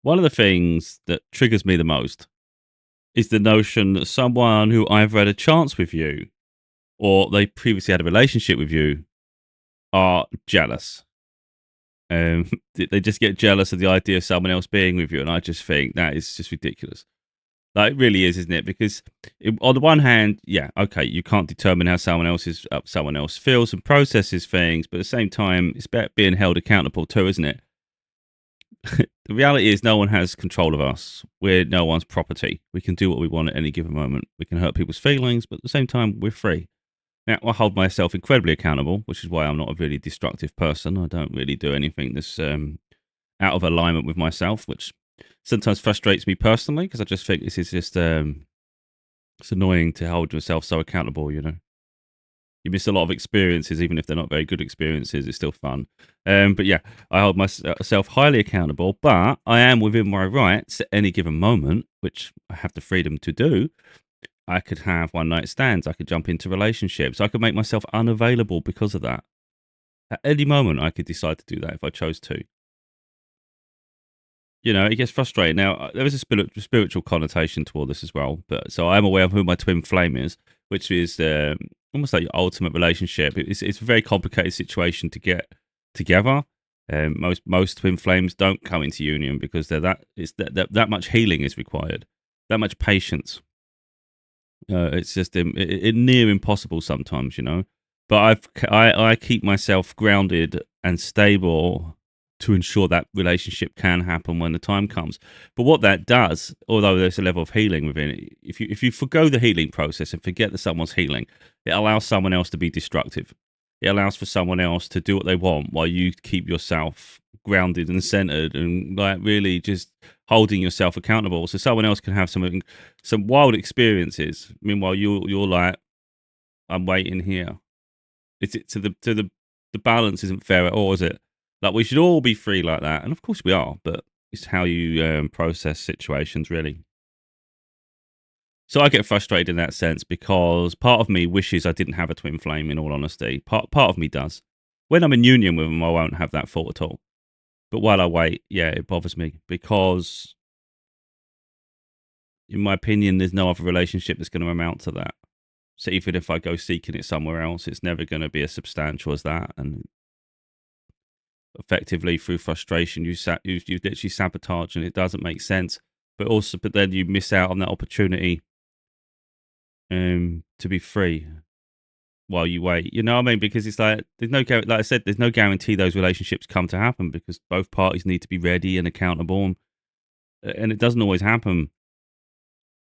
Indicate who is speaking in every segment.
Speaker 1: One of the things that triggers me the most is the notion that someone who either had a chance with you or they previously had a relationship with you are jealous. They just get jealous of the idea of someone else being with you, and I just think that is just ridiculous. Like, it really is, isn't it? Because on the one hand, yeah, okay, you can't determine how someone else feels and processes things, but at the same time, it's about being held accountable too, isn't it? The reality is, no one has control of us. We're no one's property. We can do what we want at any given moment. We can hurt people's feelings, but at the same time, we're free. Now, I hold myself incredibly accountable, which is why I'm not a really destructive person. I don't really do anything that's out of alignment with myself, which sometimes frustrates me personally because I just think this is just it's annoying to hold yourself so accountable. You miss a lot of experiences, even if they're not very good experiences. It's still fun. But yeah, I hold myself highly accountable, but I am within my rights at any given moment, which I have the freedom to do. I could have one night stands. I could jump into relationships. I could make myself unavailable because of that. At any moment, I could decide to do that if I chose to. It gets frustrating. Now, there is a spiritual connotation to all this as well. But so I'm aware of who my twin flame is, which is almost like your ultimate relationship. It's a very complicated situation to get together. Most twin flames don't come into union because that much healing is required, that much patience. It's just near impossible sometimes, But I keep myself grounded and stable to ensure that relationship can happen when the time comes. But what that does, although there's a level of healing within it, if you forgo the healing process and forget that someone's healing, it allows someone else to be destructive. It allows for someone else to do what they want while you keep yourself grounded and centered and like really just holding yourself accountable. So someone else can have some wild experiences. Meanwhile, you're like, I'm waiting here. It's it to the balance isn't fair at all, is it? Like, we should all be free like that, and of course we are, but it's how you process situations, really. So I get frustrated in that sense because part of me wishes I didn't have a twin flame. In all honesty, part of me does. When I'm in union with them, I won't have that thought at all. But while I wait, yeah, it bothers me because, in my opinion, there's no other relationship that's going to amount to that. So even if I go seeking it somewhere else, it's never going to be as substantial as that. And effectively, through frustration, you literally sabotage, and it doesn't make sense. But then you miss out on that opportunity to be free while you wait. You know what I mean? Because it's like like I said, there's no guarantee those relationships come to happen because both parties need to be ready and accountable, and it doesn't always happen.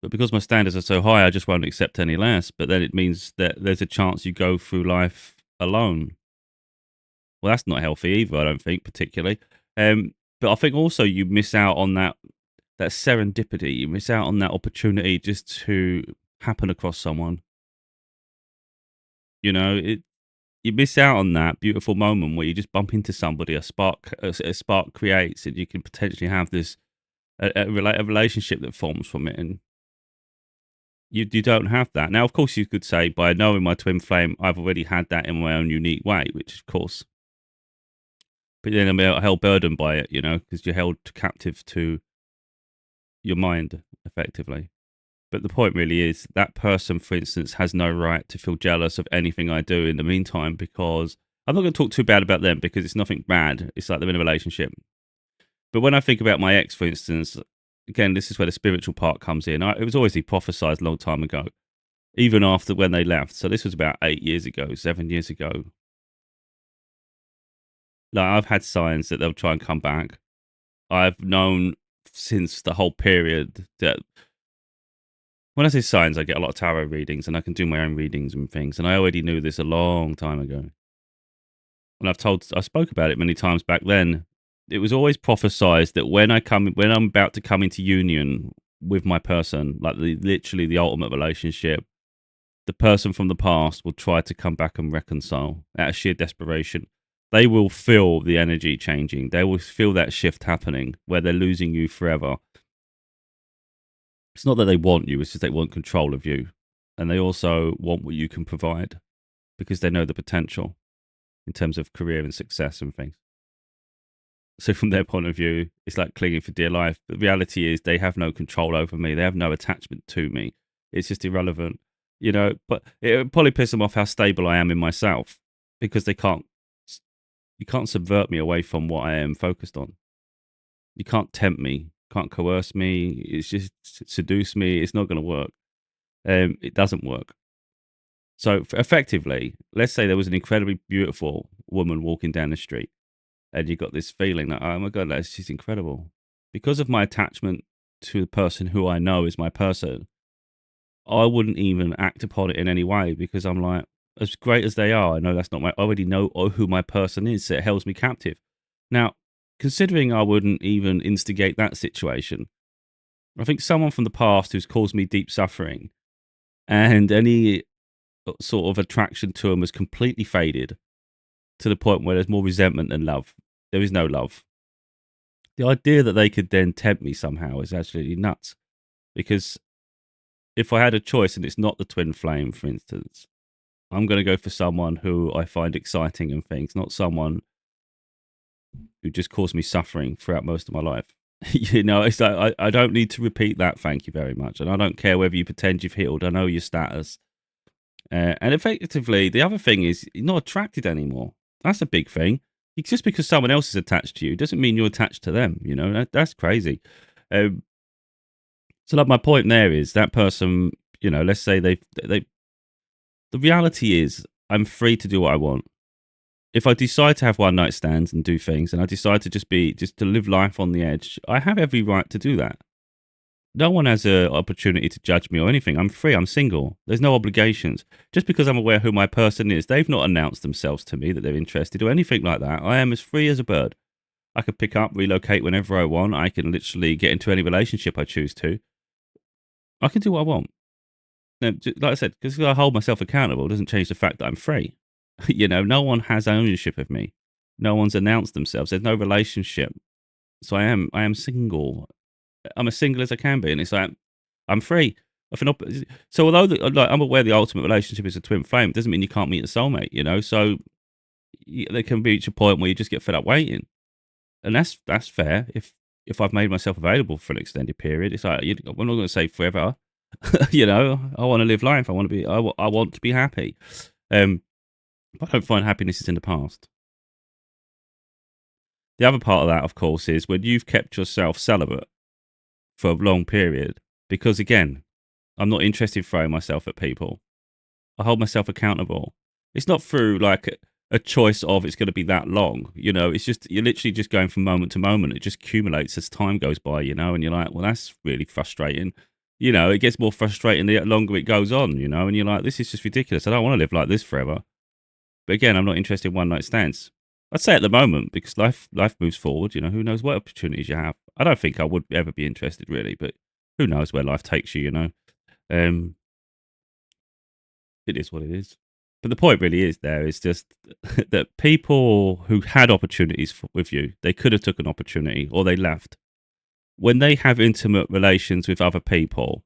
Speaker 1: But because my standards are so high, I just won't accept any less. But then it means that there's a chance you go through life alone. Well, that's not healthy either, I don't think, particularly. But I think also you miss out on that serendipity. You miss out on that opportunity just to happen across someone. You miss out on that beautiful moment where you just bump into somebody, a spark creates, and you can potentially have this a relationship that forms from it, and you don't have that. Now, of course, you could say by knowing my twin flame, I've already had that in my own unique way, which of course, but then I'm held burdened by it, because you're held captive to your mind, effectively. But the point really is that person, for instance, has no right to feel jealous of anything I do in the meantime because I'm not going to talk too bad about them because it's nothing bad. It's like they're in a relationship. But when I think about my ex, for instance, again, this is where the spiritual part comes in. It was always prophesized a long time ago, even after when they left. So this was about 8 years ago, 7 years ago. Like, I've had signs that they'll try and come back. I've known since the whole period that when I say signs, I get a lot of tarot readings and I can do my own readings and things. And I already knew this a long time ago. And I spoke about it many times back then. It was always prophesized that when I'm about to come into union with my person, like literally the ultimate relationship, the person from the past will try to come back and reconcile out of sheer desperation. They will feel the energy changing. They will feel that shift happening where they're losing you forever. It's not that they want you, it's just they want control of you. And they also want what you can provide because they know the potential in terms of career and success and things. So from their point of view, it's like clinging for dear life. But the reality is they have no control over me. They have no attachment to me. It's just irrelevant, you know. But it would probably piss them off how stable I am in myself because they can't. You can't subvert me away from what I am focused on. You can't tempt me. Can't coerce me. It's just seduce me. It's not going to work. It doesn't work. So effectively, let's say there was an incredibly beautiful woman walking down the street, and you got this feeling that, oh my god, she's incredible. Because of my attachment to the person who I know is my person, I wouldn't even act upon it in any way because I'm like, as great as they are, I know that's not my. I already know who my person is, so it holds me captive. Now, considering I wouldn't even instigate that situation, I think someone from the past who's caused me deep suffering and any sort of attraction to them has completely faded to the point where there's more resentment than love. There is no love. The idea that they could then tempt me somehow is absolutely nuts. Because if I had a choice and it's not the twin flame, for instance, I'm going to go for someone who I find exciting and things, not someone who just caused me suffering throughout most of my life. You know, it's like I don't need to repeat that. Thank you very much, and I don't care whether you pretend you've healed. I know your status, and effectively, the other thing is you're not attracted anymore. That's a big thing. Just because someone else is attached to you doesn't mean you're attached to them. You know, that's crazy. Um, so, like, my point there is that person. You know, let's say they. The reality is, I'm free to do what I want. If I decide to have one night stands and do things, and I decide to just to live life on the edge, I have every right to do that. No one has an opportunity to judge me or anything. I'm free. I'm single. There's no obligations. Just because I'm aware who my person is, they've not announced themselves to me that they're interested or anything like that. I am as free as a bird. I can pick up, relocate whenever I want. I can literally get into any relationship I choose to. I can do what I want. Now, like I said, because I hold myself accountable doesn't change the fact that I'm free. You know, no one has ownership of me. No one's announced themselves. There's no relationship. So I am single. I'm as single as I can be, and it's like I'm free. If an so although like, I'm aware the ultimate relationship is a twin flame, it doesn't mean you can't meet a soulmate. You know, so there can reach a point where you just get fed up waiting, and that's fair. If I've made myself available for an extended period, it's like I'm not going to say forever. You know, I want to live life. I want to be. I want to be happy. But I don't find happiness is in the past. The other part of that, of course, is when you've kept yourself celibate for a long period, because again, I'm not interested in throwing myself at people. I hold myself accountable. It's not through like a choice of it's going to be that long, you know. It's just you're literally just going from moment to moment. It just accumulates as time goes by, you know. And you're like, well, that's really frustrating. You know, it gets more frustrating the longer it goes on, you know. And you're like, this is just ridiculous. I don't want to live like this forever. But again, I'm not interested in one night stands. I'd say at the moment because life moves forward. You know, who knows what opportunities you have. I don't think I would ever be interested really, but who knows where life takes you. You know, um, it is what it is. But the point really is there is just that people who had opportunities with you, they could have took an opportunity or they left. When they have intimate relations with other people,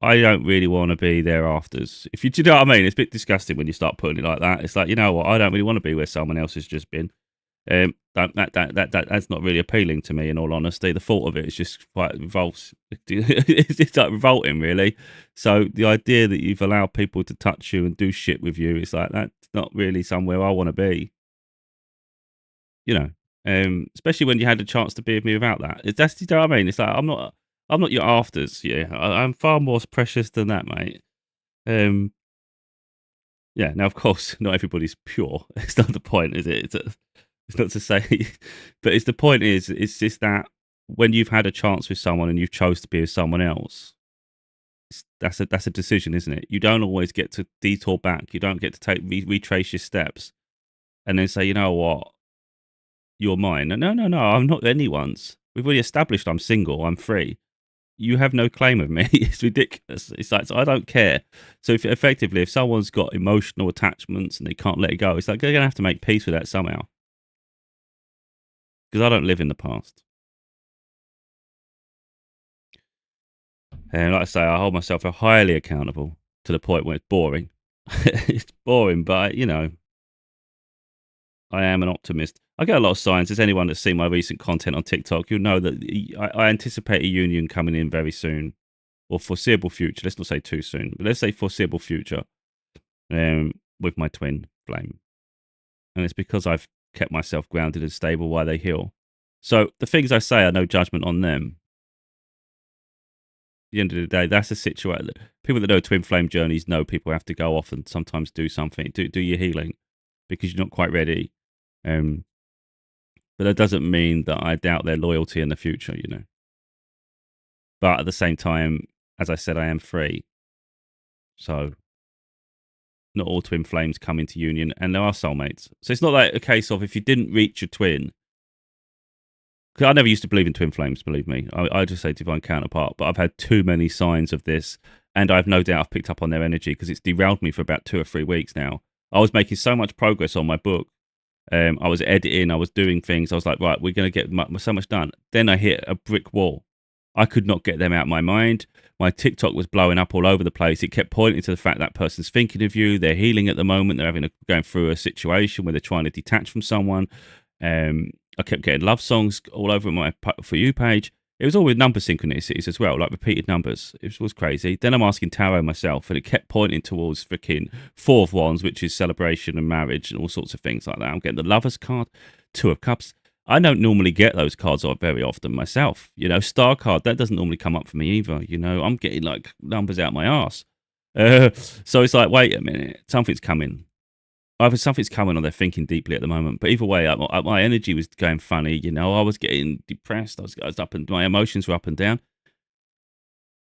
Speaker 1: I don't really want to be their afters. If you do you know what I mean, it's a bit disgusting when you start putting it like that. It's like, you know what, I don't really want to be where someone else has just been. That's not really appealing to me. In all honesty, the thought of it is just quite revolts. It's just like revolting, really. So the idea that you've allowed people to touch you and do shit with you, it's like that's not really somewhere I want to be. You know, especially when you had a chance to be with me without that. That's you know what I mean. It's like I'm not your afters. Yeah, I'm far more precious than that, mate. Um, yeah. Now, of course, not everybody's pure. It's not the point, is it? It's not to say, but it's the point is, it's just that when you've had a chance with someone and you've chose to be with someone else, that's a decision, isn't it? You don't always get to detour back. You don't get to retrace your steps and then say, you know what, you're mine. No, no, no, I'm not anyone's. We've already established I'm single. I'm free. You have no claim of me. It's ridiculous. It's like so I don't care. So if effectively, if someone's got emotional attachments and they can't let it go, it's like they're gonna have to make peace with that somehow. Because I don't live in the past. And like I say, I hold myself highly accountable to the point where it's boring. It's boring, but you know, I am an optimist. I get a lot of signs. As anyone that's seen my recent content on TikTok, you'll know that I anticipate a union coming in very soon, or foreseeable future. Let's not say too soon, but let's say foreseeable future, with my twin flame. And it's because I've kept myself grounded and stable while they heal. So the things I say are no judgment on them. At the end of the day, that's a situation. People that know twin flame journeys know people have to go off and sometimes do something, do your healing, because you're not quite ready. Um, but that doesn't mean that I doubt their loyalty in the future, you know. But at the same time, as I said, I am free. So not all twin flames come into union, and there are soulmates. So it's not like a case of if you didn't reach your twin. Because I never used to believe in twin flames, believe me. I just say divine counterpart, but I've had too many signs of this, and I've no doubt I've picked up on their energy because it's derailed me for about 2 or 3 weeks now. I was making so much progress on my book. I was editing, I was doing things. I was like, right, we're going to get so much done. Then I hit a brick wall. I could not get them out of my mind. My TikTok was blowing up all over the place. It kept pointing to the fact that person's thinking of you. They're healing at the moment. They're going through a situation where they're trying to detach from someone. I kept getting love songs all over my For You page. It was all with number synchronicities as well, like repeated numbers. It was crazy. Then I'm asking tarot myself, and it kept pointing towards freaking Four of Wands, which is celebration and marriage and all sorts of things like that. I'm getting the Lover's card, Two of Cups. I don't normally get those cards very often myself. You know, Star card, that doesn't normally come up for me either. You know, I'm getting like numbers out my ass. So it's like, wait a minute, something's coming. Either something's coming or they're thinking deeply at the moment. But either way, my energy was going funny. You know, I was getting depressed. I was up and my emotions were up and down.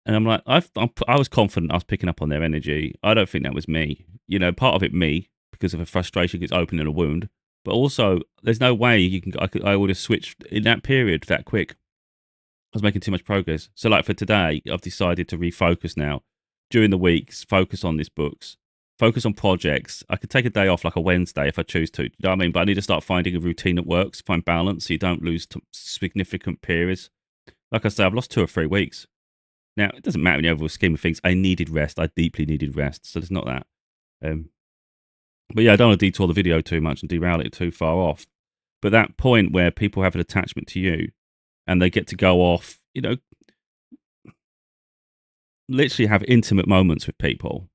Speaker 1: And I'm like, I was confident I was picking up on their energy. I don't think that was me. You know, part of it me because of a frustration gets opening a wound. But also, there's no way I would have switched in that period that quick. I was making too much progress. So, like for today, I've decided to refocus now. During the weeks, focus on these books, focus on projects. I could take a day off, like a Wednesday, if I choose to. You know what I mean? But I need to start finding a routine that works, find balance, so you don't lose significant periods. Like I say, I've lost 2 or 3 weeks. Now, it doesn't matter in the overall scheme of things. I needed rest. I deeply needed rest. So there's not that. Um, but yeah, I don't want to detour the video too much and derail it too far off. But that point where people have an attachment to you and they get to go off, you know, literally have intimate moments with people,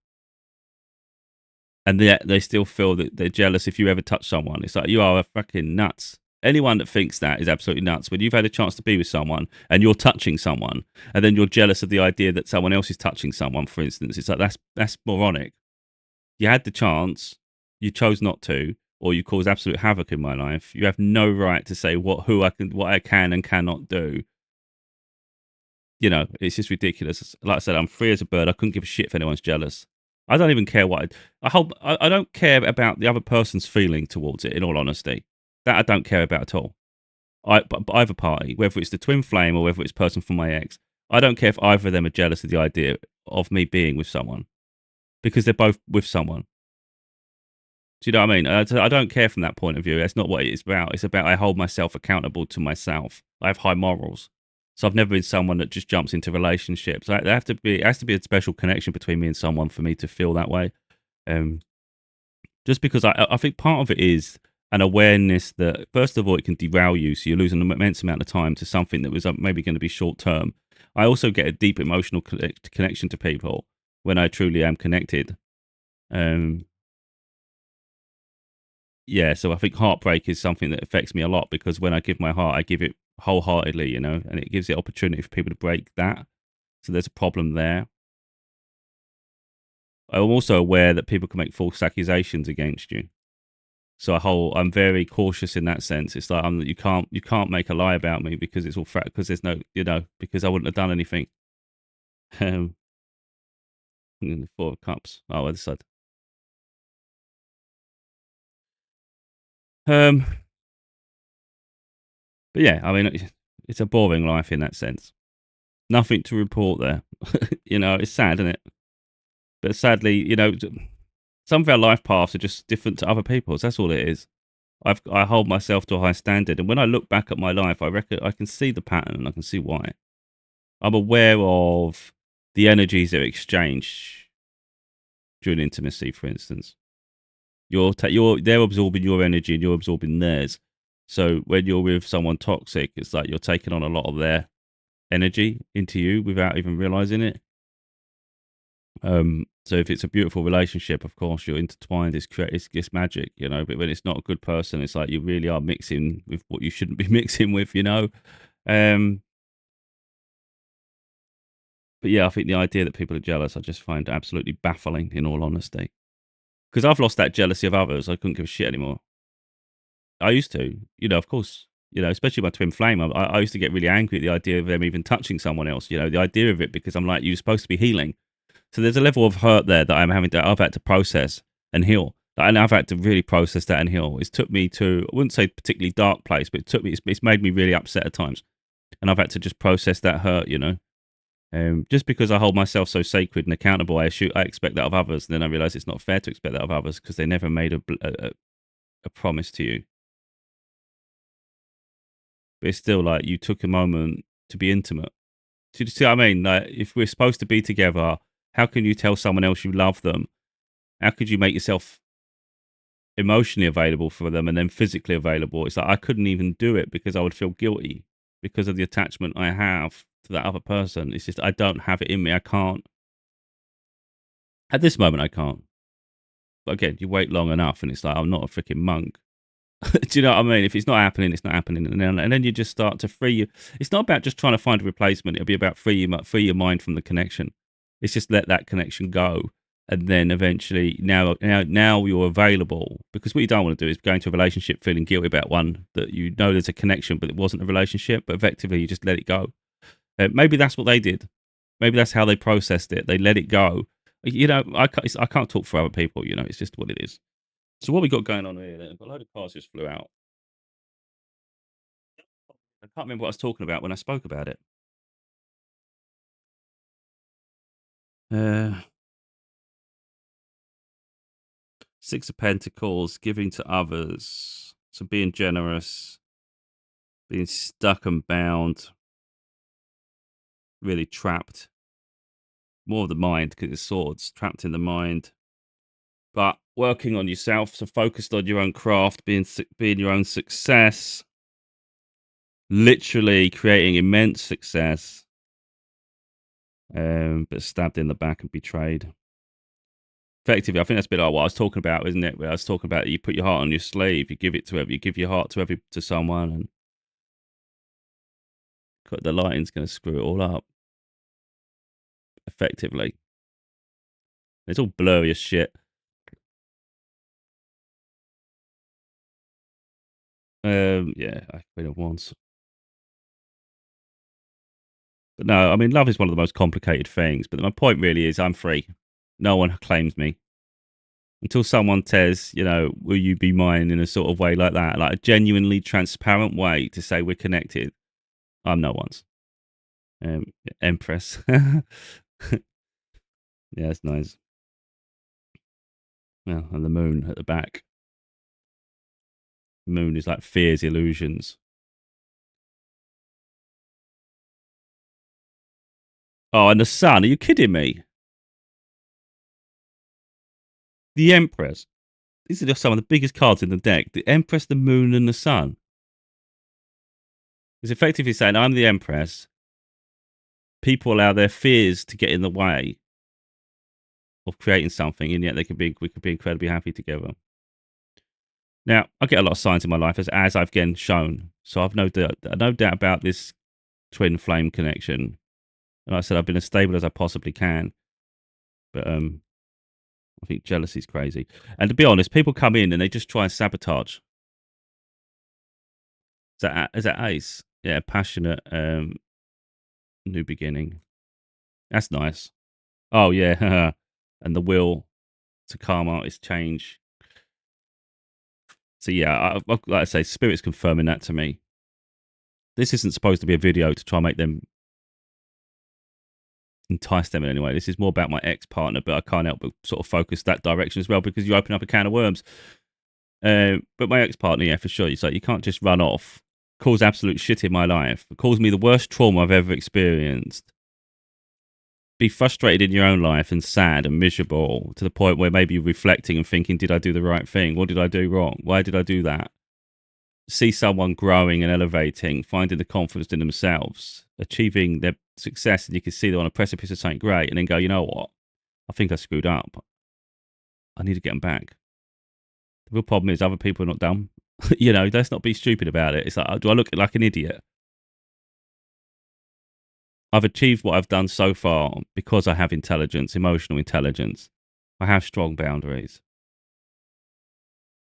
Speaker 1: and yet they still feel that they're jealous if you ever touch someone. It's like, you are fucking nuts. Anyone that thinks that is absolutely nuts. When you've had a chance to be with someone and you're touching someone, and then you're jealous of the idea that someone else is touching someone, for instance, it's like that's moronic. You had the chance, you chose not to, or you caused absolute havoc in my life. You have no right to say what I can and cannot do. You know, it's just ridiculous. Like I said, I'm free as a bird. I couldn't give a shit if anyone's jealous. I don't even care what I don't care about the other person's feeling towards it. In all honesty, that I don't care about at all. But either party, whether it's the twin flame or whether it's person from my ex, I don't care if either of them are jealous of the idea of me being with someone because they're both with someone. Do you know what I mean? I don't care from that point of view. That's not what it's about. It's about I hold myself accountable to myself. I have high morals. So I've never been someone that just jumps into relationships. It has to be a special connection between me and someone for me to feel that way. Um, just because I think part of it is an awareness that, first of all, it can derail you. So you're losing an immense amount of time to something that was maybe going to be short term. I also get a deep emotional connection to people when I truly am connected. Um, yeah, so I think heartbreak is something that affects me a lot because when I give my heart, I give it wholeheartedly, you know, and it gives the opportunity for people to break that. So there's a problem there. I'm also aware that people can make false accusations against you. So I'm very cautious in that sense. It's like you can't make a lie about me because it's all because there's no, you know, because I wouldn't have done anything. Um, the Four of Cups. Oh, other side. Um, but yeah, I mean, it's a boring life in that sense. Nothing to report there. You know, it's sad, isn't it? But sadly, you know, some of our life paths are just different to other people's. That's all it is. I hold myself to a high standard, and when I look back at my life, I reckon I can see the pattern and I can see why. I'm aware of the energies that are exchanged during intimacy, for instance. They're absorbing your energy and you're absorbing theirs. So when you're with someone toxic, it's like you're taking on a lot of their energy into you without even realizing it. So if it's a beautiful relationship, of course you're intertwined. It's magic, you know. But when it's not a good person, it's like you really are mixing with what you shouldn't be mixing with, you know. Um, but yeah, I think the idea that people are jealous, I just find absolutely baffling, in all honesty. Because I've lost that jealousy of others. I couldn't give a shit anymore. I used to, you know, of course, you know, especially my twin flame. I used to get really angry at the idea of them even touching someone else. You know, the idea of it, because I'm like, you're supposed to be healing. So there's a level of hurt there that I've had to process and heal. And I've had to really process that and heal. It's took me to, I wouldn't say particularly dark place, but it's made me really upset at times. And I've had to just process that hurt, you know. Just because I hold myself so sacred and accountable, I expect that of others. And then I realize it's not fair to expect that of others because they never made a promise to you. But it's still like you took a moment to be intimate. Do you see what I mean? Like, if we're supposed to be together, how can you tell someone else you love them? How could you make yourself emotionally available for them and then physically available? It's like I couldn't even do it because I would feel guilty because of the attachment I have to that other person. It's just I don't have it in me. I can't. At this moment, I can't. But again, you wait long enough, and it's like I'm not a freaking monk. Do you know what I mean? If it's not happening, it's not happening, and then you just start to free you. It's not about just trying to find a replacement. It'll be about free your mind from the connection. It's just let that connection go, and then eventually, now you're available. Because what you don't want to do is go into a relationship feeling guilty about one that you know there's a connection, but it wasn't a relationship. But effectively, you just let it go. Maybe that's what they did. Maybe that's how they processed it. They let it go. You know, I can't talk for other people. You know, it's just what it is. So what we got going on here? Then? A load of cars just flew out. I can't remember what I was talking about when I spoke about it. Uh, Six of Pentacles, giving to others. So being generous, being stuck and bound, really trapped. More of the mind because it's swords, trapped in the mind. But working on yourself, so focused on your own craft, being your own success, literally creating immense success, but stabbed in the back and betrayed. Effectively, I think that's a bit like what I was talking about, isn't it? Where I was talking about you put your heart on your sleeve, you give it to whoever, you give your heart to someone, and the lighting's going to screw it all up. Effectively, it's all blurry as shit. Yeah, I Queen of Wands. But no, I mean, love is one of the most complicated things. But my point really is, I'm free. No one claims me until someone says, you know, will you be mine in a sort of way like that, like a genuinely transparent way to say we're connected. I'm no one's. Um, Empress. Yeah, it's nice. Yeah, and the moon at the back. The moon is like fears, illusions. Oh, and the sun. Are you kidding me? The Empress. These are just some of the biggest cards in the deck. The Empress, the moon, and the sun. It's effectively saying, I'm the Empress. People allow their fears to get in the way of creating something, and yet we could be incredibly happy together. Now, I get a lot of signs in my life as I've again shown. So I've no doubt about this twin flame connection. And like I said, I've been as stable as I possibly can. But I think jealousy is crazy. And to be honest, people come in and they just try and sabotage. Is that Ace? Yeah, passionate, new beginning. That's nice. Oh yeah, and the will to karma is change. So yeah, like I say, spirit's confirming that to me. This isn't supposed to be a video to try and make them entice them in any way. This is more about my ex partner, but I can't help but sort of focus that direction as well because you open up a can of worms. But my ex partner, yeah, for sure. It's like you can't just run off, cause absolute shit in my life, cause me the worst trauma I've ever experienced, be frustrated in your own life and sad and miserable to the point where maybe you're reflecting and thinking, did I do the right thing? What did I do wrong? Why did I do that? See someone growing and elevating, finding the confidence in themselves, achieving their success, and you can see they're on a precipice of something great, and then go, you know what? I think I screwed up. I need to get them back. The real problem is other people are not dumb. Let's not be stupid about it. It's like, do I look like an idiot? I've achieved what I've done so far because I have intelligence, emotional intelligence. I have strong boundaries.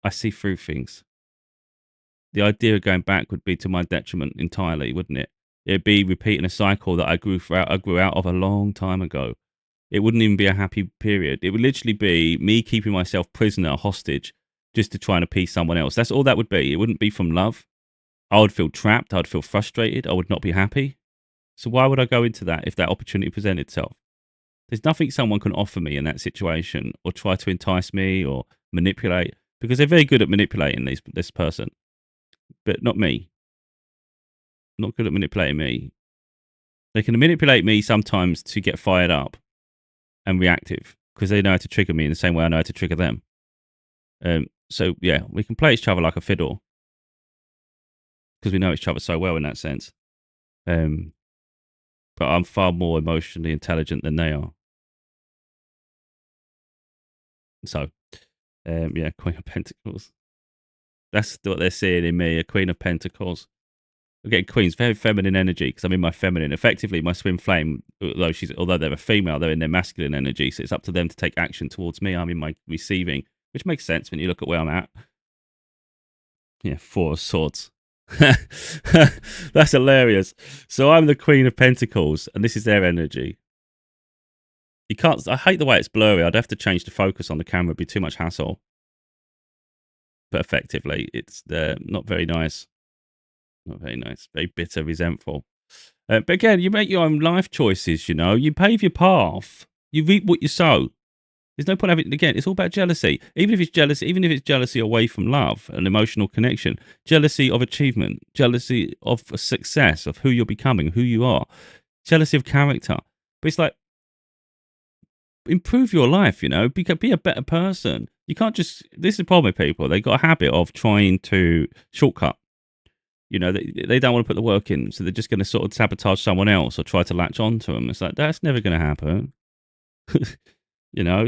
Speaker 1: I see through things. The idea of going back would be to my detriment entirely, wouldn't it? It'd be repeating a cycle that I grew out of a long time ago. It wouldn't even be a happy period. It would literally be me keeping myself prisoner, hostage, just to try and appease someone else. That's all that would be. It wouldn't be from love. I would feel trapped. I'd feel frustrated. I would not be happy. So why would I go into that if that opportunity presented itself? There's nothing someone can offer me in that situation or try to entice me or manipulate because they're very good at manipulating this person, but not me. Not good at manipulating me. They can manipulate me sometimes to get fired up and reactive because they know how to trigger me in the same way I know how to trigger them. So yeah, we can play each other like a fiddle because we know each other so well in that sense. Um, but I'm far more emotionally intelligent than they are. So yeah, Queen of Pentacles. That's what they're seeing in me, a Queen of Pentacles. I'm getting Queens, very feminine energy because I'm in my feminine. Effectively, my twin flame, although they're a female, they're in their masculine energy. So it's up to them to take action towards me. I'm in my receiving, which makes sense when you look at where I'm at. Yeah, Four of Swords. That's hilarious. So I'm the Queen of Pentacles, and this is their energy. You can't. I hate the way it's blurry. I'd have to change the focus on the camera. It'd be too much hassle. But effectively, it's not very nice. Not very nice. Very bitter, resentful. But again, you make your own life choices. You pave your path. You reap what you sow. There's no point having again. It's all about jealousy. Even if it's jealousy away from love and emotional connection, jealousy of achievement, jealousy of success, of who you're becoming, who you are, jealousy of character. But it's like improve your life. Be a better person. You can't just. This is the problem with people. They got a habit of trying to shortcut. They don't want to put the work in, so they're just going to sort of sabotage someone else or try to latch on to them. It's like, that's never going to happen.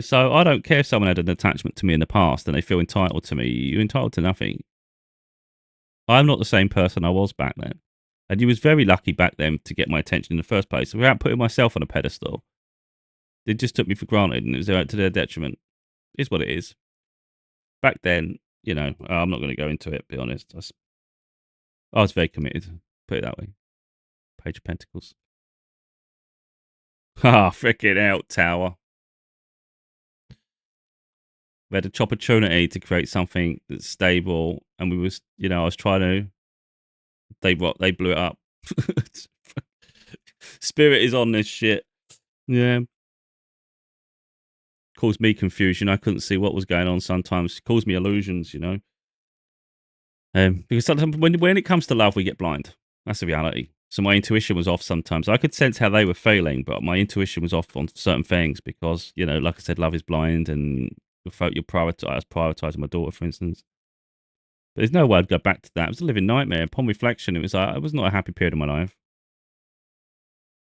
Speaker 1: So I don't care if someone had an attachment to me in the past and they feel entitled to me. You're entitled to nothing. I'm not the same person I was back then. And you was very lucky back then to get my attention in the first place without putting myself on a pedestal. They just took me for granted and it was to their detriment. It's what it is. Back then, I'm not going to go into it, be honest. I was very committed, put it that way. Page of Pentacles. Ah, freaking out, Tower. We had a opportunity to create something that's stable, and I was trying to. They blew it up. Spirit is on this shit. Yeah, caused me confusion. I couldn't see what was going on. Sometimes caused me illusions. Because sometimes when it comes to love, we get blind. That's the reality. So my intuition was off sometimes. I could sense how they were feeling, but my intuition was off on certain things because, like I said, love is blind and you prioritize. I was prioritizing my daughter, for instance. But there's no way I'd go back to that. It was a living nightmare. Upon reflection, it was not a happy period of my life.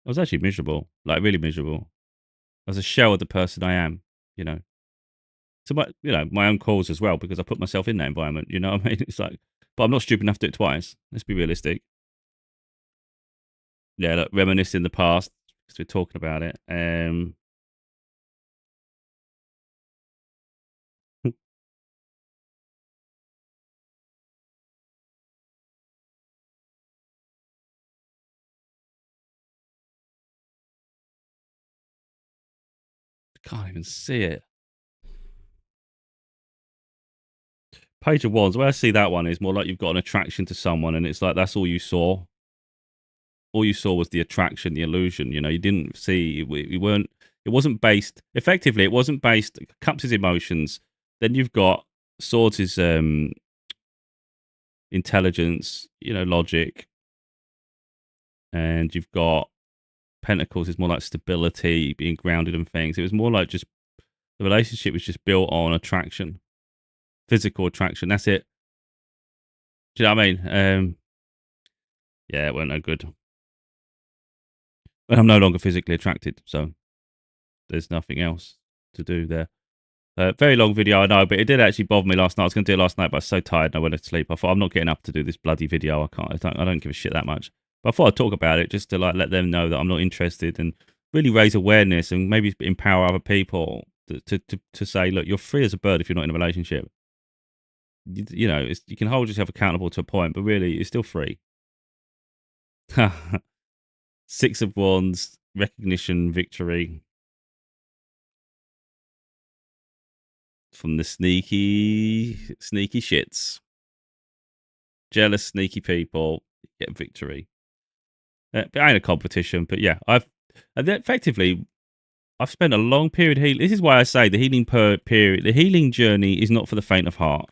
Speaker 1: I was actually miserable, like really miserable. I was a shell of the person I am, you know. So my own cause as well because I put myself in that environment. You know what I mean? It's like, but I'm not stupid enough to do it twice. Let's be realistic. Yeah, look, reminiscing the past because we're talking about it. Can't even see it. Page of Wands. Where I see that one is more like you've got an attraction to someone, and it's like that's all you saw. All you saw was the attraction, the illusion. You didn't see. We weren't. It wasn't based. Effectively, it wasn't based. Cups is emotions. Then you've got Swords is intelligence. Logic, and you've got Pentacles is more like stability, being grounded and things. It was more like just the relationship was just built on attraction, physical attraction. That's it. Do you know what I mean? Yeah, it weren't no good. And I'm no longer physically attracted, so there's nothing else to do there. Very long video, I know, but it did actually bother me last night. I was going to do it last night, but I was so tired and I went to sleep. I thought, I'm not getting up to do this bloody video. I don't give a shit that much. But I thought I'd talk about it just to like let them know that I'm not interested and really raise awareness and maybe empower other people to say, look, you're free as a bird if you're not in a relationship. You know, you can hold yourself accountable to a point, but really, you're still free. Six of Wands, recognition, victory from the sneaky shits. Jealous, sneaky people get victory. But I ain't a competition, but yeah, effectively I've spent a long period healing. This is why I say the healing period, the healing journey is not for the faint of heart.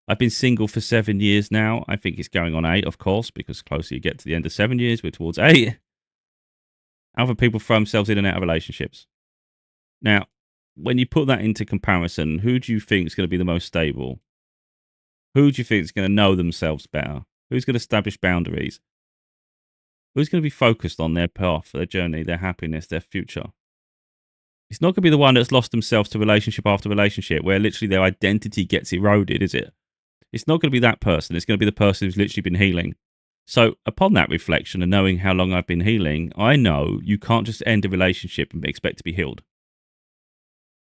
Speaker 1: I've been single for 7 years now. I think it's going on 8, of course, because the closer you get to the end of 7 years, we're towards 8. Other people throw themselves in and out of relationships. Now, when you put that into comparison, who do you think is going to be the most stable? Who do you think is going to know themselves better? Who's going to establish boundaries? Who's going to be focused on their path, their journey, their happiness, their future? It's not going to be the one that's lost themselves to relationship after relationship where literally their identity gets eroded, is it? It's not going to be that person. It's going to be the person who's literally been healing. So upon that reflection and knowing how long I've been healing, I know you can't just end a relationship and expect to be healed.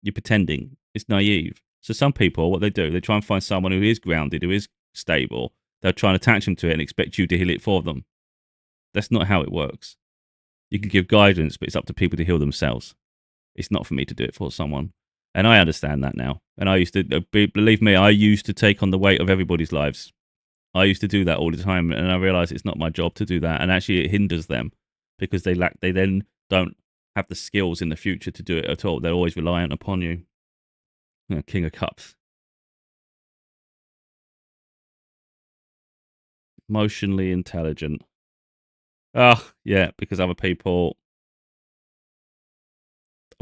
Speaker 1: You're pretending. It's naive. So some people, what they do, they try and find someone who is grounded, who is stable. They'll try and attach them to it and expect you to heal it for them. That's not how it works. You can give guidance, but it's up to people to heal themselves. It's not for me to do it for someone. And I understand that now. And I used to, believe me, I used to take on the weight of everybody's lives. I used to do that all the time. And I realized it's not my job to do that. And actually it hinders them because they then don't have the skills in the future to do it at all. They're always reliant upon you. King of Cups. Emotionally intelligent. Oh, yeah, because other people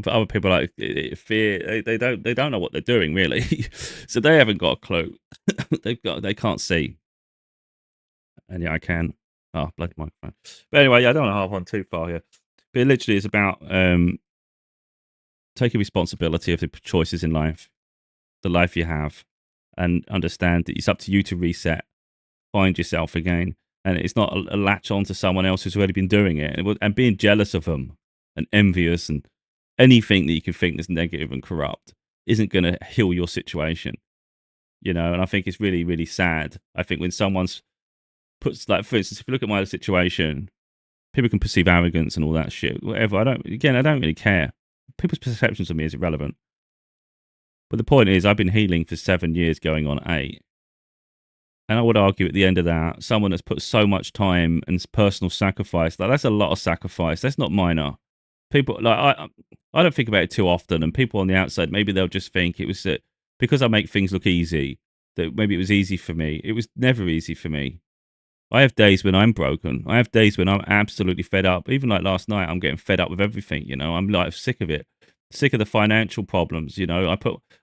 Speaker 1: like fear. They don't know what they're doing really, so they haven't got a clue. They can't see, and yeah, I can. Oh, bloody microphone. But anyway, yeah, I don't want to harp on too far here. But it literally is about taking responsibility of the choices in life, the life you have, and understand that it's up to you to reset, find yourself again, and it's not a latch on to someone else who's already been doing it, and being jealous of them and envious and anything that you can think that's negative and corrupt isn't going to heal your situation, you know. And I think it's really, really sad. I think when someone's puts, like, for instance, if you look at my situation, people can perceive arrogance and all that shit, whatever. I don't really care. People's perceptions of me is irrelevant. But the point is, I've been healing for 7 years, going on 8. And I would argue at the end of that, someone that's put so much time and personal sacrifice, like, that's a lot of sacrifice. That's not minor. People, like, I don't think about it too often. And people on the outside, maybe they'll just think it was that because I make things look easy, that maybe it was easy for me. It was never easy for me. I have days when I'm broken. I have days when I'm absolutely fed up. Even like last night, I'm getting fed up with everything. You know, I'm like sick of it, sick of the financial problems. You know,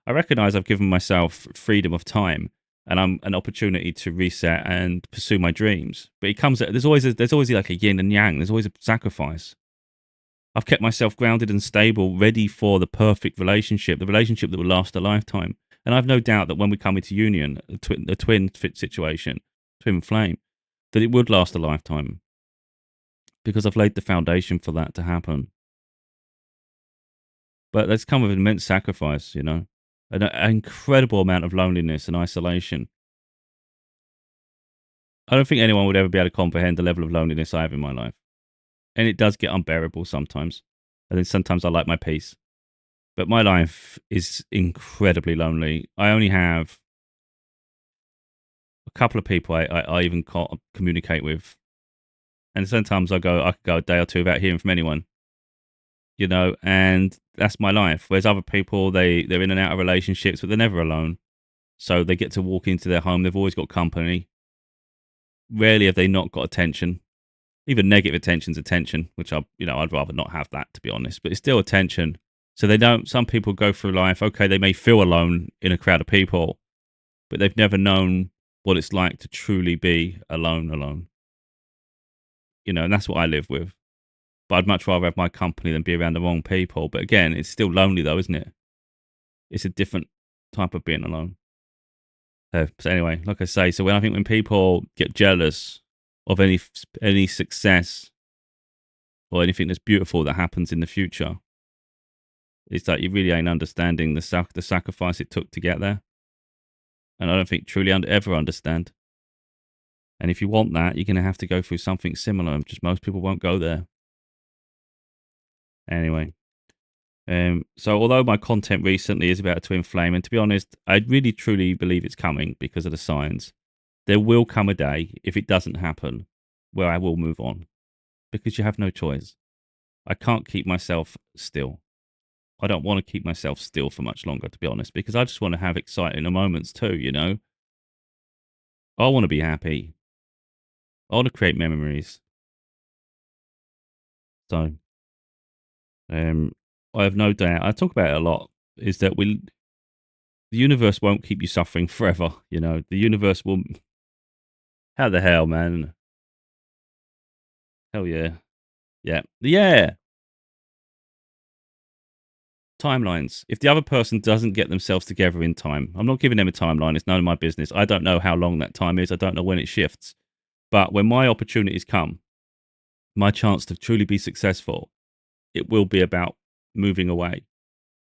Speaker 1: I recognize I've given myself freedom of time and I'm an opportunity to reset and pursue my dreams. But it comes, there's always like a yin and yang. There's always a sacrifice. I've kept myself grounded and stable, ready for the perfect relationship, the relationship that will last a lifetime. And I've no doubt that when we come into union, a twin fit situation, twin flame, that it would last a lifetime because I've laid the foundation for that to happen. But that's come with immense sacrifice, you know, an incredible amount of loneliness and isolation. I don't think anyone would ever be able to comprehend the level of loneliness I have in my life. And it does get unbearable sometimes. And then sometimes I like my peace. But my life is incredibly lonely. I only have a couple of people I even communicate with. And sometimes I could go a day or two without hearing from anyone, you know, and that's my life. Whereas other people, they're in and out of relationships, but they're never alone. So they get to walk into their home. They've always got company. Rarely have they not got attention. Even negative attention's attention, which I'd rather not have that, to be honest. But it's still attention. So they don't. Some people go through life. Okay, they may feel alone in a crowd of people, but they've never known what it's like to truly be alone. Alone. And that's what I live with. But I'd much rather have my company than be around the wrong people. But again, it's still lonely though, isn't it? It's a different type of being alone. So anyway, like I say, so when people get jealous of any success or anything that's beautiful that happens in the future, it's like you really ain't understanding the sacrifice it took to get there, and I don't think truly ever understand. And if you want that, you're going to have to go through something similar. Just most people won't go there. Anyway, so although my content recently is about a twin flame, and to be honest, I really truly believe it's coming because of the signs. There will come a day, if it doesn't happen, where I will move on because you have no choice. I can't keep myself still. I don't want to keep myself still for much longer, to be honest, because I just want to have exciting moments too. I want to be happy. I want to create memories. So, I have no doubt. I talk about it a lot. Is that the universe won't keep you suffering forever. The universe will. How the hell, man? Hell yeah, yeah. Timelines. If the other person doesn't get themselves together in time, I'm not giving them a timeline. It's none of my business. I don't know how long that time is. I don't know when it shifts. But when my opportunities come, my chance to truly be successful, it will be about moving away,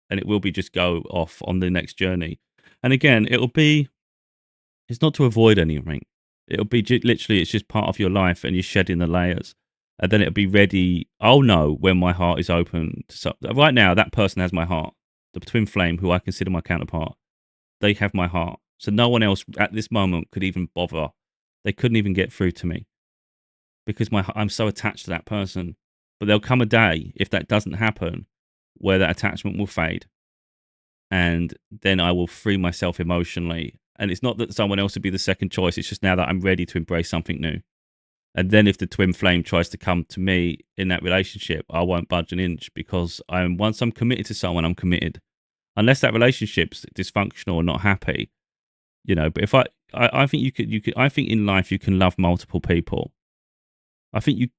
Speaker 1: and it will be just go off on the next journey. And again, it's not to avoid anything. It'll be literally, it's just part of your life, and you're shedding the layers. And then it'll be ready. I'll know when my heart is open to something. Right now, that person has my heart. The twin flame, who I consider my counterpart, they have my heart. So no one else at this moment could even bother. They couldn't even get through to me because I'm so attached to that person. But there'll come a day, if that doesn't happen, where that attachment will fade, and then I will free myself emotionally. And it's not that someone else would be the second choice. It's just now that I'm ready to embrace something new. And then if the twin flame tries to come to me in that relationship, I won't budge an inch because once I'm committed to someone, I'm committed. Unless that relationship's dysfunctional or not happy, But if I think I think in life you can love multiple people. I think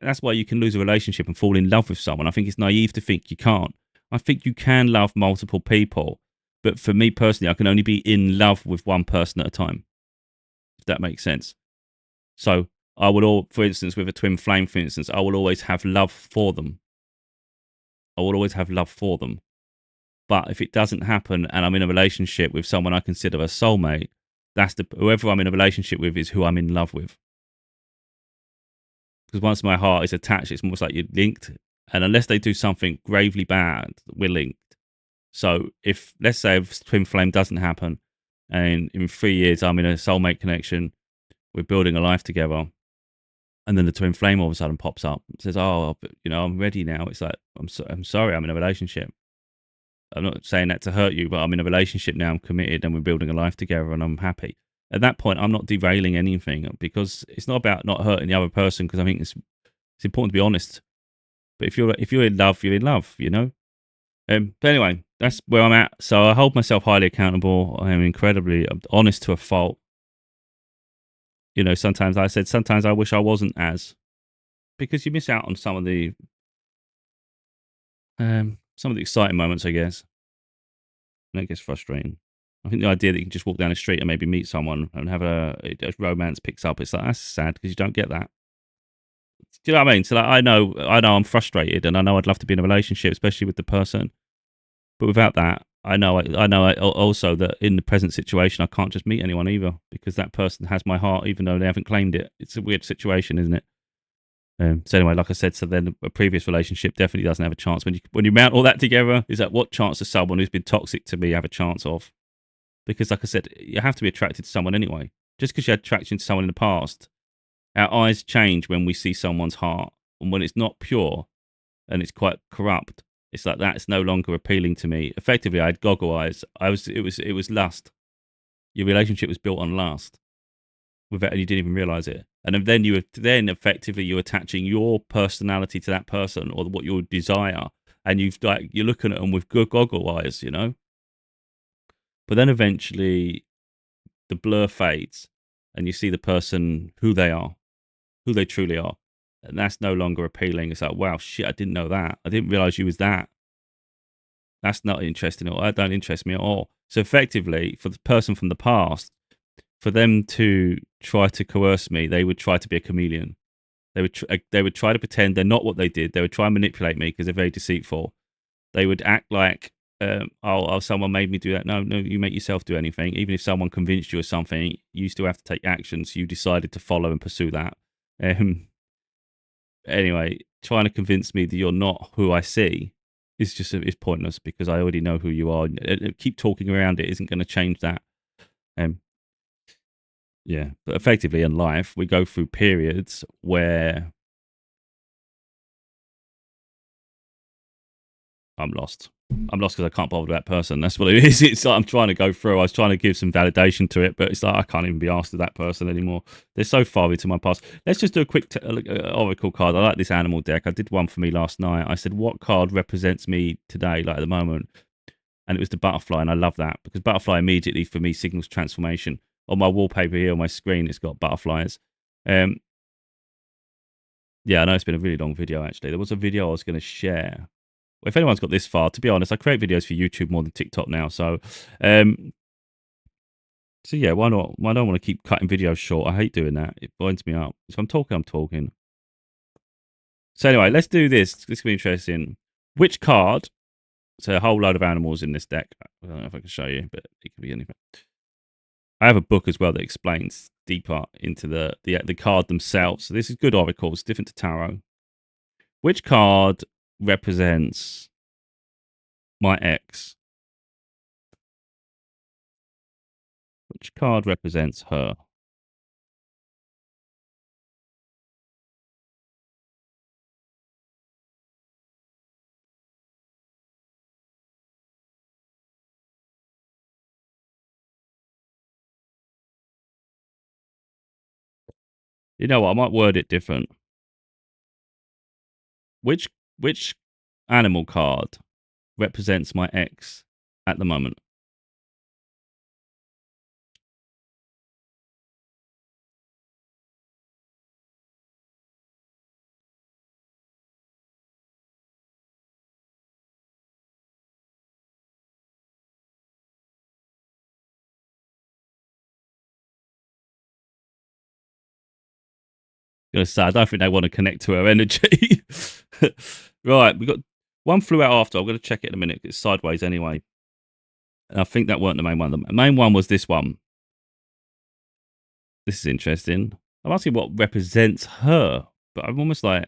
Speaker 1: that's why you can lose a relationship and fall in love with someone. I think it's naive to think you can't. I think you can love multiple people, but for me personally, I can only be in love with one person at a time. If that makes sense. So for instance, with a twin flame, for instance, I will always have love for them. I will always have love for them. But if it doesn't happen and I'm in a relationship with someone I consider a soulmate, whoever I'm in a relationship with is who I'm in love with. Because once my heart is attached, it's almost like you're linked. And unless they do something gravely bad, we're linked. So let's say if twin flame doesn't happen, and in 3 years I'm in a soulmate connection, we're building a life together, and then the twin flame all of a sudden pops up and says, "Oh, I'm ready now." It's like, I'm sorry, I'm in a relationship. I'm not saying that to hurt you, but I'm in a relationship now. I'm committed, and we're building a life together, and I'm happy. At that point, I'm not derailing anything because it's not about not hurting the other person. Because I think it's important to be honest. But if you're in love, you're in love. But anyway, that's where I'm at. So I hold myself highly accountable. I am incredibly honest to a fault. Sometimes I wish I wasn't because you miss out on some of the exciting moments, I guess. And that gets frustrating. I think the idea that you can just walk down the street and maybe meet someone and have a romance picks up, it's like, that's sad because you don't get that. Do you know what I mean? So like, I know I'm frustrated and I know I'd love to be in a relationship, especially with the person. But without that, I know also that in the present situation, I can't just meet anyone either because that person has my heart, even though they haven't claimed it. It's a weird situation, isn't it? So anyway, like I said, so then a previous relationship definitely doesn't have a chance. When you mount all that together, is that what chance does someone who's been toxic to me have a chance of? Because like I said, you have to be attracted to someone anyway. Just because you had attraction to someone in the past, our eyes change when we see someone's heart. And when it's not pure and it's quite corrupt, it's like that's no longer appealing to me. Effectively, I had goggle eyes. It was lust. Your relationship was built on lust. And you didn't even realize it. and then effectively you're attaching your personality to that person or what you desire, and you're looking at them with good goggle eyes, you know. But then eventually the blur fades, and you see the person who they are, who they truly are, and that's no longer appealing. It's like, wow, shit, I didn't know that. I didn't realize you was that. That's not interesting, or that don't interest me at all. So effectively, for the person from the past, for them to try to coerce me, they would try to be a chameleon. They would try to pretend they're not what they did. They would try and manipulate me because they're very deceitful. They would act like, someone made me do that. No, no, you make yourself do anything. Even if someone convinced you of something, you still have to take action. So you decided to follow and pursue that. Um, anyway, trying to convince me that you're not who I see is just is pointless because I already know who you are. Keep talking around it isn't going to change that. Um, yeah, but effectively in life, we go through periods where I'm lost. I'm lost because I can't bother with that person. That's what it is. It's like I'm trying to go through. I was trying to give some validation to it, but it's like I can't even be asked to that person anymore. They're so far into my past. Let's just do a quick oracle card. I like this animal deck. I did one for me last night. I said, what card represents me today, like at the moment? And it was the butterfly, and I love that because butterfly immediately for me signals transformation. On my wallpaper here on my screen, it's got butterflies. Um, yeah, I know it's been a really long video actually. There was a video I was going to share. If anyone's got this far, to be honest, I create videos for YouTube more than TikTok now. Um, so yeah, why not? I don't want to keep cutting videos short. I hate doing that. It binds me up. If I'm talking, I'm talking. So anyway, let's do this. This could be interesting. Which card? So a whole load of animals in this deck. I don't know if I can show you, but it could be anything. I have a book as well that explains deeper into the card themselves. So this is good oracles, different to tarot. Which card represents my ex? Which card represents her? You know what? I might word it different. Which animal card represents my ex at the moment? Gonna say I don't think they want to connect to her energy. Right, we got one flew out after. I'm gonna check it in a minute. It's sideways anyway. And I think that weren't the main one. The main one was this one. This is interesting. I'm asking what represents her, but I'm almost like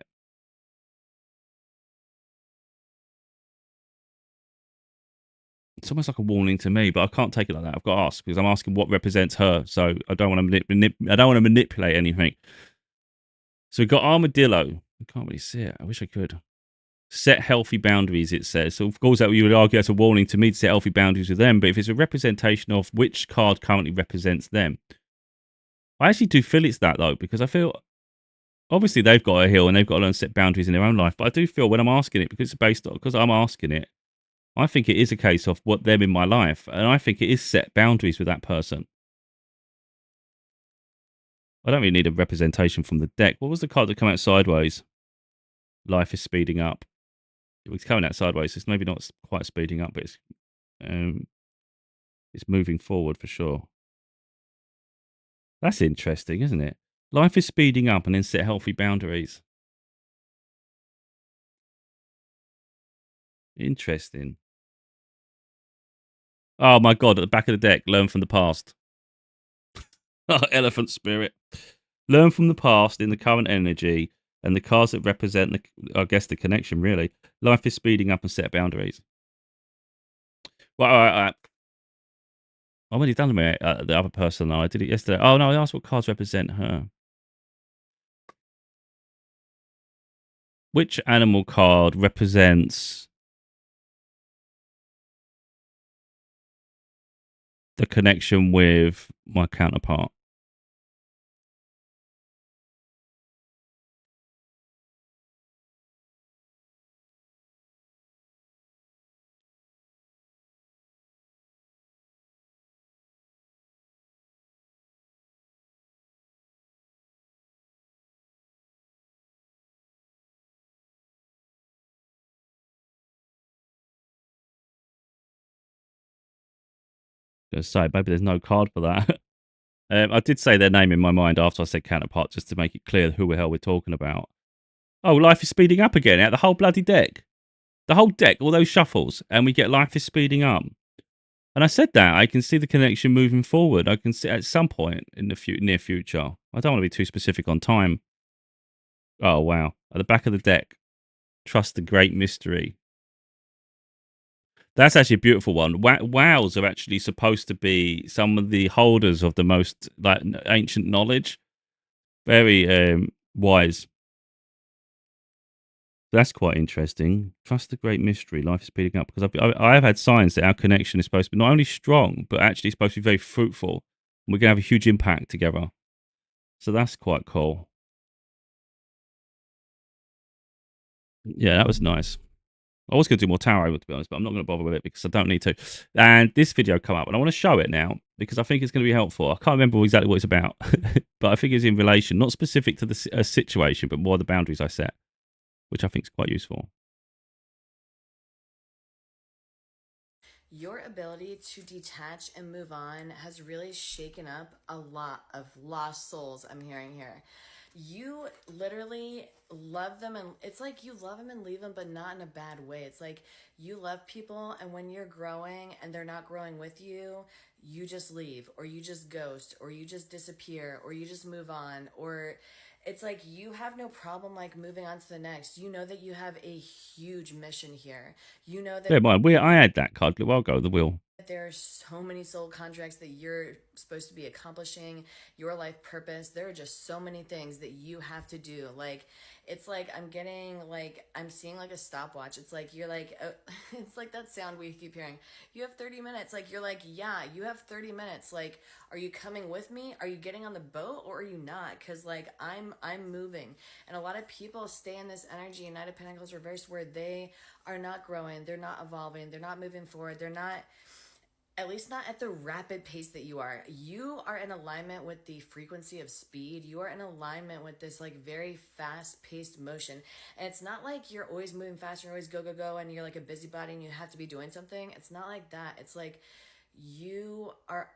Speaker 1: it's almost like a warning to me, but I can't take it like that. I've got to ask because I'm asking what represents her. So I don't want to I don't want to manipulate anything. So we've got armadillo. I can't really see it. I wish I could. Set healthy boundaries, it says. So of course that you would argue that's a warning to me to set healthy boundaries with them. But if it's a representation of which card currently represents them, I actually do feel it's that though, because I feel obviously they've got to heal and they've got to learn to set boundaries in their own life. But I do feel when I'm asking it, because it's based on because I'm asking it, I think it is a case of what them in my life, and I think it is set boundaries with that person. I don't really need a representation from the deck. What was the card that came out sideways? Life is speeding up. It was coming out sideways. So it's maybe not quite speeding up, but um, it's moving forward for sure. That's interesting, isn't it? Life is speeding up and then set healthy boundaries. Interesting. Oh my god, at the back of the deck, learn from the past. Elephant spirit. Learn from the past in the current energy and the cards that represent I guess the connection really. Life is speeding up and set boundaries. Well, all right. I've already done the other person. I did it yesterday. Oh no, I asked what cards represent her. Which animal card represents the connection with my counterpart? Gonna say maybe there's no card for that. I did say their name in my mind after I said counterpart, just to make it clear who the hell we're talking about. Oh, life is speeding up again out the whole bloody deck. The whole deck, all those shuffles, and we get life is speeding up. And I said that I can see the connection moving forward. I can see at some point in the near future. I don't want to be too specific on time. Oh wow! At the back of the deck, trust the great mystery. That's actually a beautiful one. Wows are actually supposed to be some of the holders of the most like ancient knowledge. Very wise. That's quite interesting. Trust the great mystery. Life is speeding up because I have had signs that our connection is supposed to be not only strong, but actually supposed to be very fruitful. And we're going to have a huge impact together. So that's quite cool. Yeah, that was nice. I was going to do more tarot, to be honest, but I'm not going to bother with it because I don't need to. And this video come up, and I want to show it now because I think it's going to be helpful. I can't remember exactly what it's about, but I think it's in relation, not specific to the situation, but more the boundaries I set, which I think is quite useful.
Speaker 2: Your ability to detach and move on has really shaken up a lot of lost souls, I'm hearing here. You literally love them, and it's like you love them and leave them, but not in a bad way. It's like you love people, and when you're growing and they're not growing with you, you just leave, or you just ghost, or you just disappear, or you just move on, or it's like you have no problem like moving on to the next. You know that you have a huge mission here. You know that
Speaker 1: Yeah, mind. I had that card. Well, I'll go with the wheel.
Speaker 2: there are so many soul contracts that you're supposed to be accomplishing, your life purpose. There are just so many things that you have to do. Like, it's like I'm seeing like a stopwatch. It's like you're like, it's like that sound we keep hearing. You have 30 minutes. Like, you're like, yeah, you have 30 minutes. Like, are you coming with me? Are you getting on the boat or are you not? Because, like, I'm moving. And a lot of people stay in this energy in Knight of Pentacles reverse where they are not growing, they're not evolving, they're not moving forward, they're not, at least not at the rapid pace that you are. You are in alignment with the frequency of speed. You are in alignment with this like very fast paced motion. And it's not like you're always moving fast, you're always go, go, go, and you're like a busybody and you have to be doing something. It's not like that. It's like you are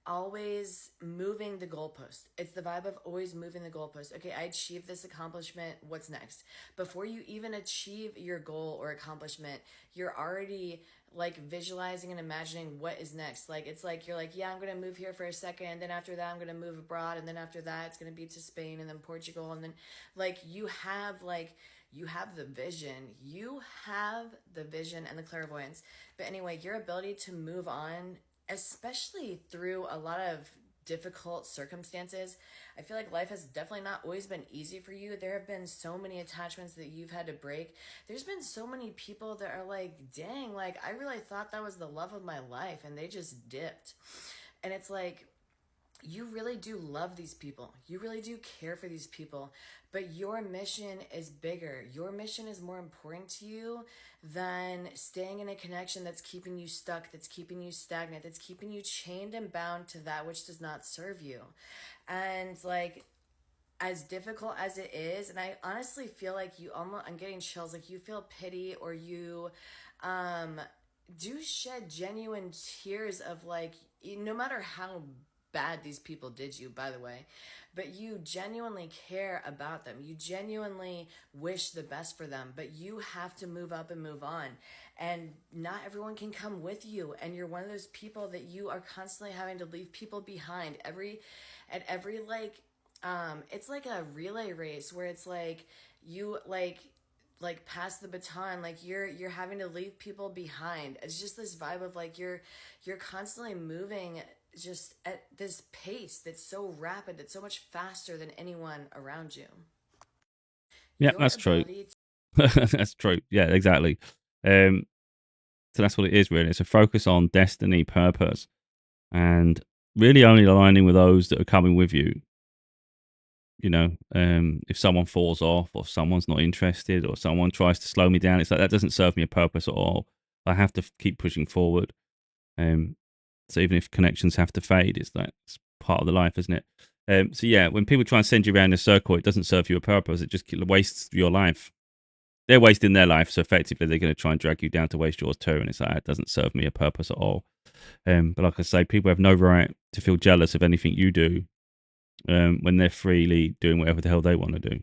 Speaker 2: always moving the goalpost. It's the vibe of always moving the goalpost. Okay, I achieved this accomplishment. What's next? Before you even achieve your goal or accomplishment, you're already like visualizing and imagining what is next. Like it's like you're like, yeah, I'm gonna move here for a second, and then after that, I'm gonna move abroad, and then after that, it's gonna be to Spain and then Portugal, and then like you have the vision. You have the vision and the clairvoyance. But anyway, your ability to move on, especially through a lot of difficult circumstances. I feel like life has definitely not always been easy for you. There have been so many attachments that you've had to break. There's been so many people that are like, dang, like I really thought that was the love of my life and they just dipped. And it's like, you really do love these people. You really do care for these people. But your mission is bigger. Your mission is more important to you than staying in a connection that's keeping you stuck, that's keeping you stagnant, that's keeping you chained and bound to that which does not serve you. And like, as difficult as it is, and I honestly feel like you almost, I'm getting chills, like you feel pity or you um do shed genuine tears of like, no matter how bad these people did you, by the way, but you genuinely care about them. You genuinely wish the best for them, but you have to move up and move on. And not everyone can come with you. And you're one of those people that you are constantly having to leave people behind at every like, it's like a relay race where it's like you like pass the baton, like you're having to leave people behind. It's just this vibe of like you're constantly moving just at this pace that's so rapid, that's so much faster than anyone around you.
Speaker 1: Yeah,
Speaker 2: Your
Speaker 1: that's true.
Speaker 2: ability to
Speaker 1: That's true. Yeah, exactly. Um, so that's what it is, really. It's a focus on destiny, purpose, and really only aligning with those that are coming with you. If someone falls off or someone's not interested or someone tries to slow me down, it's like that doesn't serve me a purpose at all. I have to keep pushing forward. Um, so even if connections have to fade, it's part of the life, isn't it? So yeah, when people try and send you around in a circle, it doesn't serve you a purpose. It just wastes your life. they're wasting their life, so effectively they're going to try and drag you down to waste yours too. And it's like, it doesn't serve me a purpose at all. But like I say, people have no right to feel jealous of anything you do when they're freely doing whatever the hell they want to do.